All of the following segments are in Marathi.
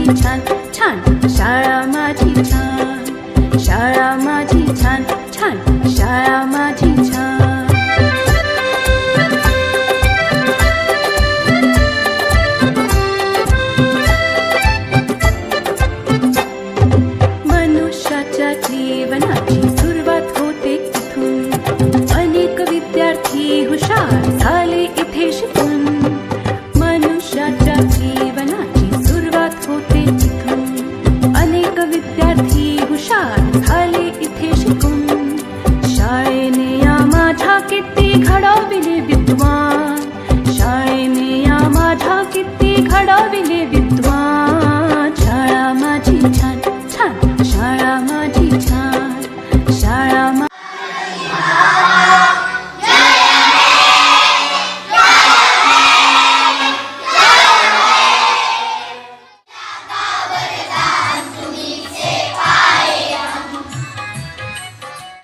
माझी छान छान, शाळा माझी छान, शाळा माझी छान छान, शाळा माझी छान. मनुष्याच्या जीवनाची सुरुवात होते इथून, अनेक विद्यार्थी हुशार झाले इथे शिकून. मनुष्याच्या जीवनाची सुरुवात होते इथून, अनेक विद्यार्थी हुशार झाले इथे शिकून. शाळेने या माझ्या किती घडविले विद्वान, शाळेने या माझ्या किती घडविले विद्वान. शाळा माझी छान छान, शाळा माझी छान, शाळा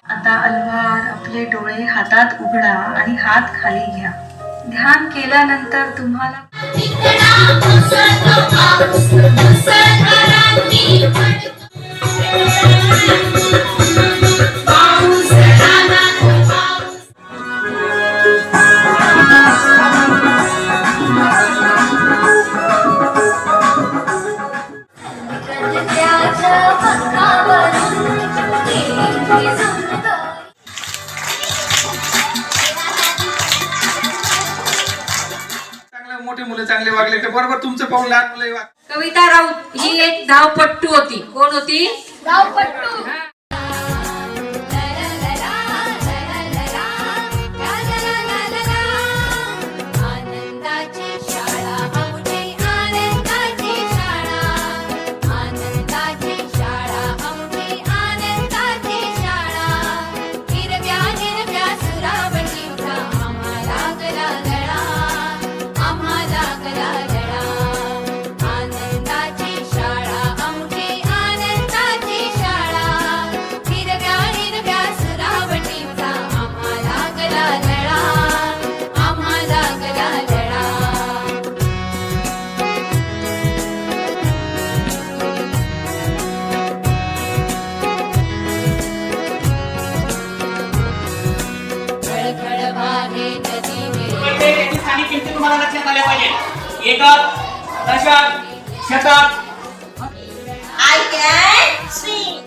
आता अलवार आपले डोळे हातात उघडा आणि हात खाली घ्या. ध्यान केल्यानंतर तुम्हाला मोठे मुलं चांगले वागले तर बरोबर तुमचं पाहून लहान मुलं कविता राऊत ही एक धावपट्टू होती. कोण होती? धावपट्टू. तुम्हाला लक्षात आले पाहिजे. एकात, दशात, शतात. I can sing.